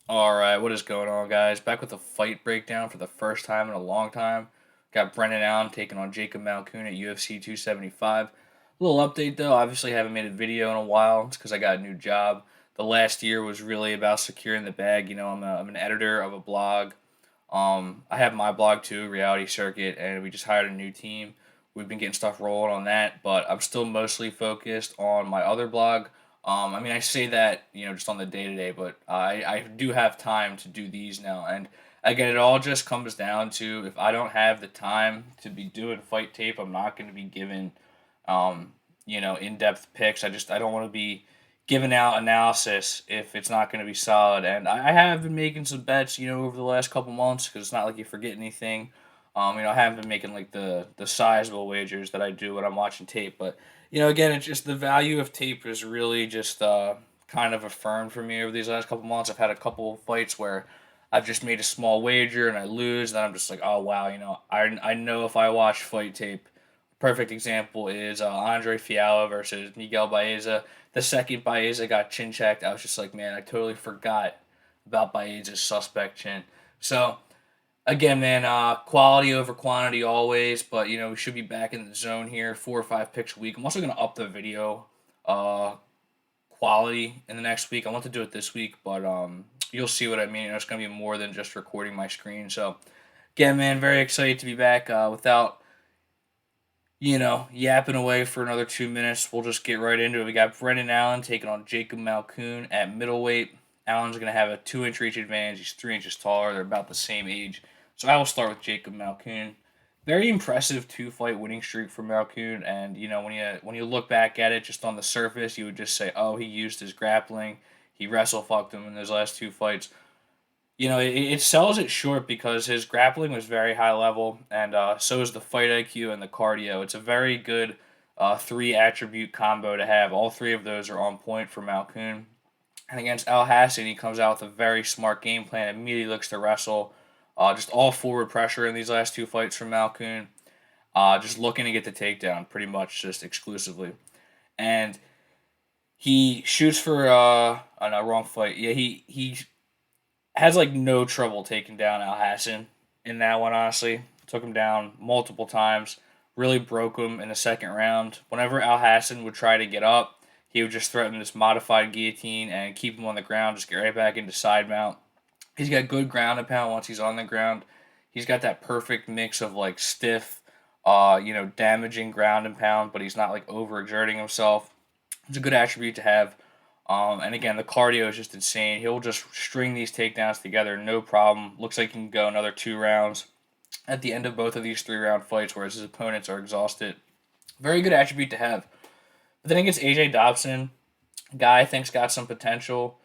Alright, what is going on, guys? Back with a fight breakdown for the first time in a long time. Got Brendan Allen taking on Jacob Malkoun at UFC 275. Little update though, obviously haven't made a video in a while. It's because I got a new job. The last year was really about securing the bag. I'm an editor of a blog. I have my blog too, Reality Circuit, and we just hired a new team. We've been getting stuff rolling on that, but I'm still mostly focused on my other blog. I say that just on the day to day, but I do have time to do these now. And again, it all just comes down to if I don't have the time to be doing fight tape, I'm not going to be giving in depth picks. I don't want to be giving out analysis if it's not going to be solid. And I have been making some bets, over the last couple months because it's not like you forget anything. I haven't been making like the sizable wagers that I do when I'm watching tape, but again, it's just the value of tape is really just kind of affirmed for me over these last couple months. I've had a couple of fights where I've just made a small wager and I lose, and I'm just like, oh wow, I know if I watch fight tape. Perfect example is Andre Fiala versus Miguel Baeza. The second Baeza got chin checked, I was just like, man, I totally forgot about Baeza's suspect chin. So again, man, quality over quantity always, but we should be back in the zone here, 4 or 5 picks a week. I'm also gonna up the video uh quality in the next week. I want to do it this week, but you'll see what I mean. It's gonna be more than just recording my screen. So again, man, very excited to be back. Without yapping away for another 2 minutes, we'll just get right into it. We got Brendan Allen taking on Jacob Malkoun at middleweight. Allen's going to have a 2 inch reach advantage. He's 3 inches taller. They're about the same age. So I will start with Jacob Malkoun. Very impressive two-fight winning streak for Malkoun, and when you look back at it, just on the surface, you would just say, "Oh, he used his grappling. He wrestle fucked him in those last two fights." It sells it short because his grappling was very high level, and so is the fight IQ and the cardio. It's a very good three attribute combo to have. All three of those are on point for Malkoun. And against Al Hassan, he comes out with a very smart game plan, immediately looks to wrestle. Just all forward pressure in these last two fights from Malkoun. Just looking to get the takedown, pretty much just exclusively. And he shoots for oh no, wrong fight. Yeah, he has like no trouble taking down Al Hassan in that one. Honestly, took him down multiple times. Really broke him in the second round. Whenever Al Hassan would try to get up, he would just threaten this modified guillotine and keep him on the ground. Just get right back into side mount. He's got good ground and pound once he's on the ground. He's got that perfect mix of like stiff, damaging ground and pound, but he's not like overexerting himself. It's a good attribute to have. And again, the cardio is just insane. He'll just string these takedowns together, no problem. Looks like he can go another 2 rounds at the end of both of these 3 round fights, whereas his opponents are exhausted. Very good attribute to have. But then against AJ Dobson, guy I think's got some potential,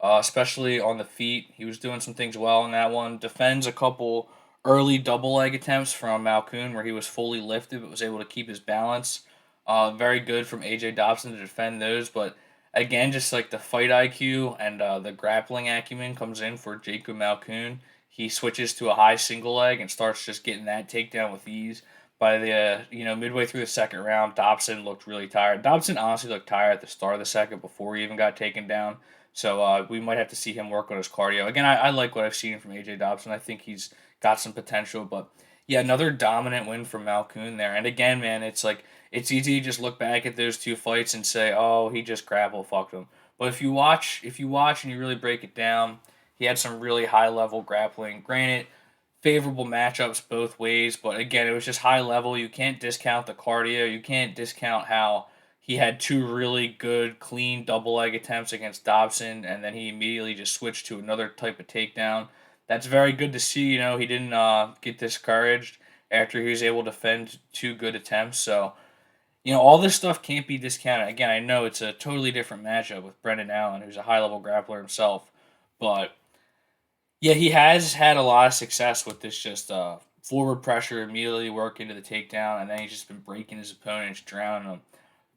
especially on the feet. He was doing some things well in that one. Defends a couple early double leg attempts from Malkoun where he was fully lifted but was able to keep his balance. Very good from AJ Dobson to defend those, but again, just like the fight IQ and the grappling acumen comes in for Jacob Malkoun. He switches to a high single leg and starts just getting that takedown with ease. By the midway through the second round, Dobson looked really tired. Dobson honestly looked tired at the start of the second before he even got taken down. So we might have to see him work on his cardio. Again, I like what I've seen from AJ Dobson. I think he's got some potential, but yeah, another dominant win from Malkoun there. And again, man, it's like it's easy to just look back at those two fights and say, "Oh, he just grapple fucked him." But if you watch and you really break it down, he had some really high level grappling. Granted, favorable matchups both ways, but again, it was just high level. You can't discount the cardio. You can't discount how he had two really good, clean double leg attempts against Dobson, and then he immediately just switched to another type of takedown. That's very good to see. He didn't get discouraged after he was able to defend two good attempts. So, all this stuff can't be discounted. Again, I know it's a totally different matchup with Brendan Allen, who's a high level grappler himself, but yeah, he has had a lot of success with this just forward pressure, immediately work into the takedown, and then he's just been breaking his opponents, drowning them.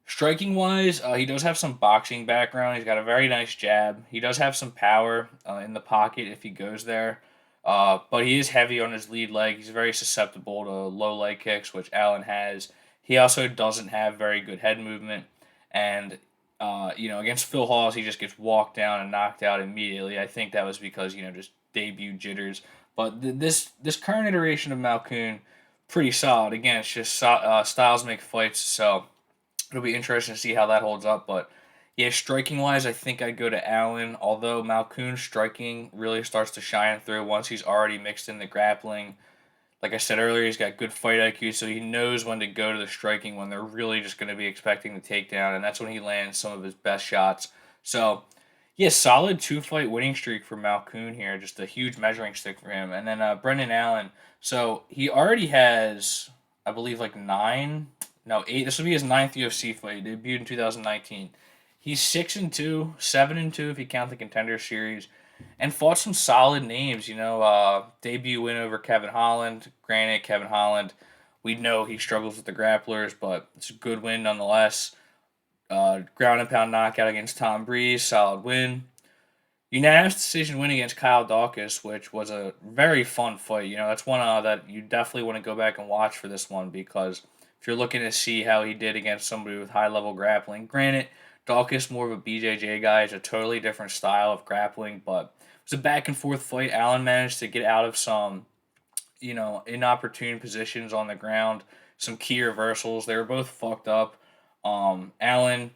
Striking wise, he does have some boxing background. He's got a very nice jab. He does have some power in the pocket if he goes there. But he is heavy on his lead leg. He's very susceptible to low leg kicks, which Allen has. He also doesn't have very good head movement. And Against Phil Hawes, he just gets walked down and knocked out immediately. I think that was because just debut jitters. But this current iteration of Malkoun, pretty solid. Again, it's just styles make fights, so it'll be interesting to see how that holds up. But yeah, striking wise, I think I'd go to Allen. Although Malkoun's striking really starts to shine through once he's already mixed in the grappling. Like I said earlier, he's got good fight IQ, so he knows when to go to the striking when they're really just going to be expecting the takedown, and that's when he lands some of his best shots. So, yeah, solid two-fight winning streak for Malkoun here, just a huge measuring stick for him. And then Brendan Allen, so he already has, I believe, like nine, no, eight. This will be his ninth UFC fight. He debuted in 2019. He's 6-2, 7-2 if you count the Contender Series, and fought some solid names. Debut win over Kevin Holland. Granted, Kevin Holland, we know he struggles with the grapplers, but it's a good win nonetheless. Ground and pound knockout against Tom Breeze, solid win. Unanimous decision win against Kyle Dawkins, which was a very fun fight. That's one that you definitely want to go back and watch for this one because if you're looking to see how he did against somebody with high level grappling, granted, Dawkins more of a BJJ guy, it's a totally different style of grappling, but it was a back and forth fight. Allen managed to get out of some, inopportune positions on the ground, some key reversals. They were both fucked up. Allen,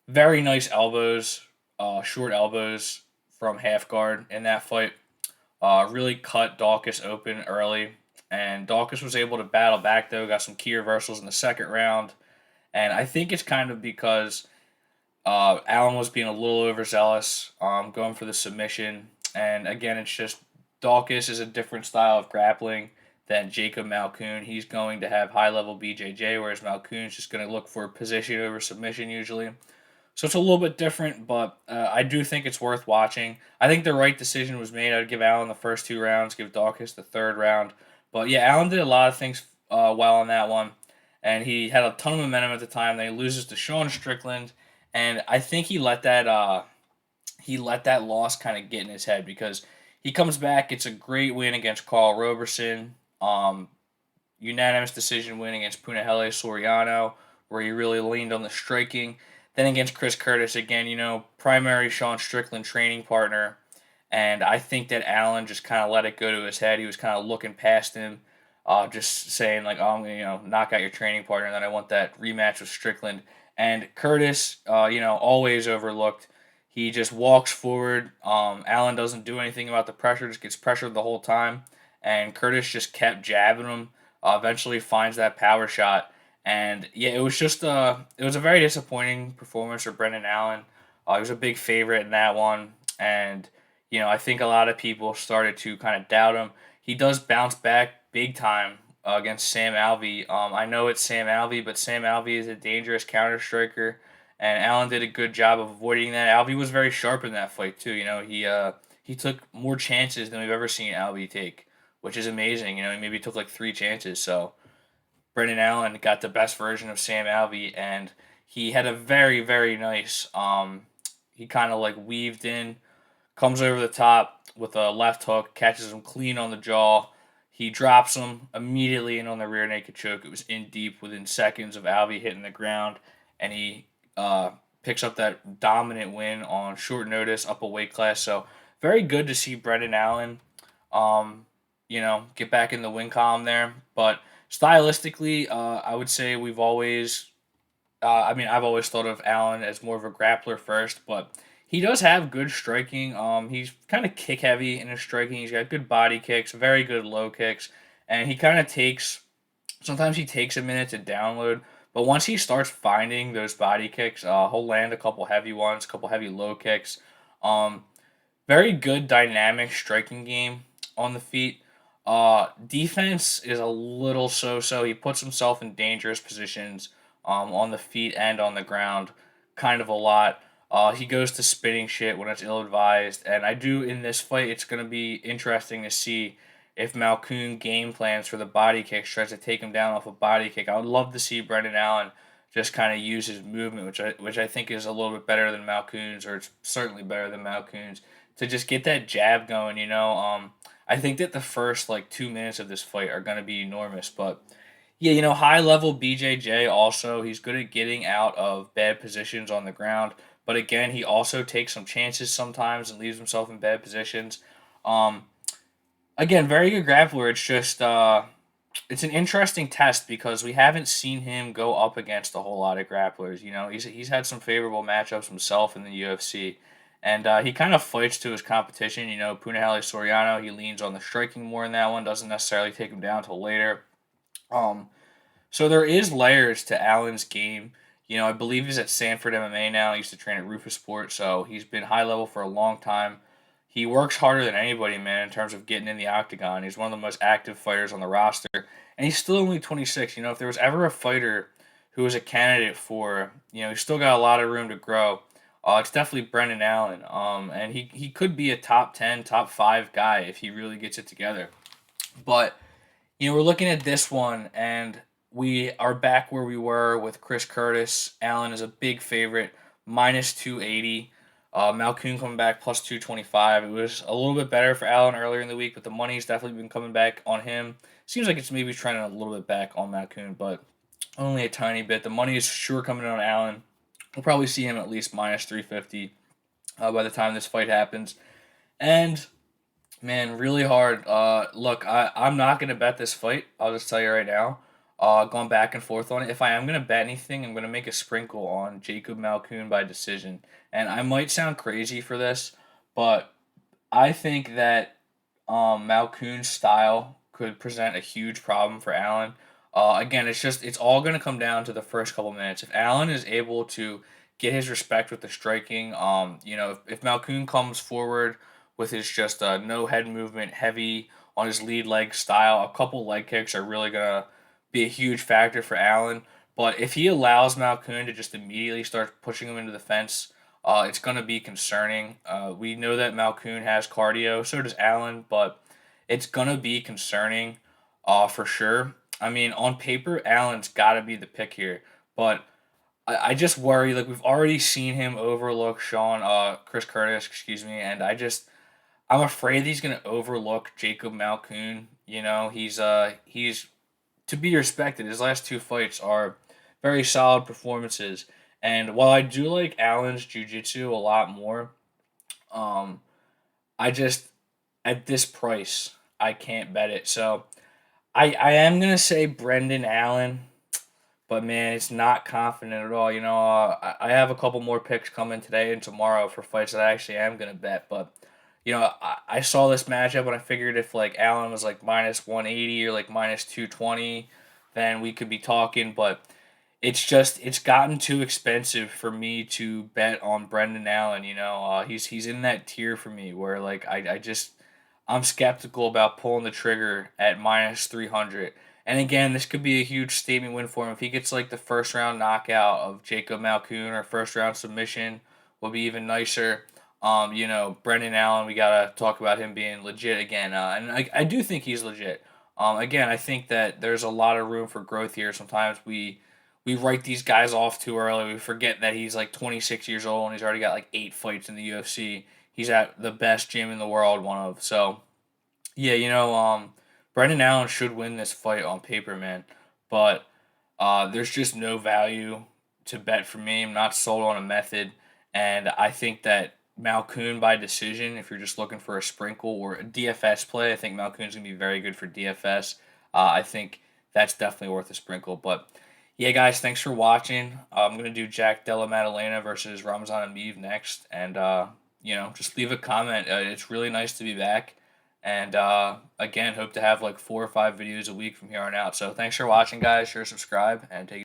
very nice elbows, short elbows from half guard in that fight. Really cut Dawkins open early, and Dawkins was able to battle back though. Got some key reversals in the second round, and I think it's kind of because Allen was being a little overzealous, going for the submission, and again, it's just Dawkins is a different style of grappling than Jacob Malkoun. He's going to have high level BJJ, whereas Malkoun's just going to look for position over submission usually. So it's a little bit different, but I do think it's worth watching. I think the right decision was made. I'd give Allen the first two rounds, give Dawkins the third round. But yeah, Allen did a lot of things well on that one, and he had a ton of momentum at the time. Then he loses to Sean Strickland, and I think he let that loss kind of get in his head because he comes back. It's a great win against Carl Roberson. Um, Unanimous decision win against Punahele Soriano, where he really leaned on the striking. Then against Chris Curtis, again, primary Sean Strickland training partner. And I think that Allen just kind of let it go to his head. He was kind of looking past him, just saying, like, oh, I'm going to, knock out your training partner, and then I want that rematch with Strickland. And Curtis, always overlooked. He just walks forward. Allen doesn't do anything about the pressure, just gets pressured the whole time. And Curtis just kept jabbing him. Eventually finds that power shot, and yeah, it was a very disappointing performance for Brendan Allen. He was a big favorite in that one, and I think a lot of people started to kind of doubt him. He does bounce back big time against Sam Alvey. I know it's Sam Alvey, but Sam Alvey is a dangerous counter striker, and Allen did a good job of avoiding that. Alvey was very sharp in that fight too. He took more chances than we've ever seen Alvey take, which is amazing. He maybe took like three chances. So Brendan Allen got the best version of Sam Alvey, and he had a very, very nice. He kind of like weaved in, comes over the top with a left hook, catches him clean on the jaw. He drops him immediately in on the rear naked choke. It was in deep within seconds of Alvey hitting the ground, and he picks up that dominant win on short notice, up a weight class. So very good to see Brendan Allen. Um, get back in the win column there. But stylistically, I would say I've always thought of Allen as more of a grappler first, but he does have good striking. He's kind of kick heavy in his striking. He's got good body kicks, very good low kicks, and he kind of sometimes he takes a minute to download, but once he starts finding those body kicks, he'll land a couple heavy ones, a couple heavy low kicks. Um, Very good dynamic striking game on the feet. Defense is a little so-so. He puts himself in dangerous positions on the feet and on the ground, kind of a lot. He goes to spinning shit when it's ill-advised, and I do in this fight. It's gonna be interesting to see if Malkoun game plans for the body kicks, tries to take him down off a body kick. I would love to see Brendan Allen just kind of use his movement, which I think is a little bit better than Malkoun's, or it's certainly better than Malkoun's, to just get that jab going. I think that the first like 2 minutes of this fight are gonna be enormous, but yeah, high level BJJ also. He's good at getting out of bad positions on the ground. but again, he also takes some chances sometimes and leaves himself in bad positions. Um, Again, very good grappler. It's just it's an interesting test because we haven't seen him go up against a whole lot of grapplers. You know, he's had some favorable matchups himself in the UFC, and he kind of fights to his competition. You know, Punahele Soriano, he leans on the striking more in that one. Doesn't necessarily take him down till later. Um, so there is layers to Allen's game. You know, I believe he's at Sanford MMA now. He used to train at Rufus Sport, so he's been high level for a long time. He works harder than anybody, man, in terms of getting in the octagon. He's one of the most active fighters on the roster, and he's still only 26. You know, if there was ever a fighter who was a candidate for, you know, he's still got a lot of room to grow. It's definitely Brendan Allen. And he could be a top 10, top 5 guy if he really gets it together. But you know, we're looking at this one, and we are back where we were with Chris Curtis. Allen is a big favorite, minus 280. Malkoun coming back plus 225. It was a little bit better for Allen earlier in the week, but the money's definitely been coming back on him. Seems like it's maybe trending a little bit back on Malkoun, but only a tiny bit. The money is sure coming on Allen. We'll probably see him at least minus 350 by the time this fight happens. And man, really hard. Look, I'm not gonna bet this fight. I'll just tell you right now. Going back and forth on it. If I am gonna bet anything, I'm gonna make a sprinkle on Jacob Malkoun by decision. And I might sound crazy for this, but I think that Malkoun's style could present a huge problem for Allen. Again, it's all gonna come down to the first couple minutes. If Allen is able to get his respect with the striking, you know, if Malkoun comes forward with his just no head movement, heavy on his lead leg style. A couple leg kicks are really going to be a huge factor for Allen. But if he allows Malkoun to just immediately start pushing him into the fence, it's going to be concerning. We know that Malkoun has cardio, so does Allen, but it's going to be concerning for sure. I mean, on paper, Allen's got to be the pick here, but I just worry. Like we've already seen him overlook Chris Curtis, excuse me, and I'm afraid he's gonna overlook Jacob Malkoun. You know, he's to be respected. His last two fights are very solid performances. And while I do like Allen's jiu-jitsu a lot more, um, I just at this price I can't bet it. So I am gonna say Brendan Allen, but man, it's not confident at all. You know, I have a couple more picks coming today and tomorrow for fights that I actually am gonna bet. But you know, I saw this matchup and I figured if like Allen was like minus 180 or like minus 220, then we could be talking. But it's gotten too expensive for me to bet on Brendan Allen. You know, he's in that tier for me where like I'm skeptical about pulling the trigger at minus 300. And again, this could be a huge statement win for him if he gets like the first round knockout of Jacob Malkoun or first round submission will be even nicer. You know, Brendan Allen, we gotta talk about him being legit again, and I do think he's legit. Again, I think that there's a lot of room for growth here. Sometimes we write these guys off too early. We forget that he's like 26 years old and he's already got like 8 fights in the UFC. He's at the best gym in the world, one of. So yeah, you know, Brendan Allen should win this fight on paper, man. But there's just no value to bet for me. I'm not sold on a method, and I think that Malkoun by decision, if you're just looking for a sprinkle or a DFS play, I think Malkoun's gonna be very good for DFS. I think that's definitely worth a sprinkle. But yeah, guys, thanks for watching. I'm gonna do Jack Della Maddalena versus Ramzan Ameev next, and you know, just leave a comment. It's really nice to be back. And again, hope to have like 4 or 5 videos a week from here on out. So thanks for watching, guys. Sure, subscribe and take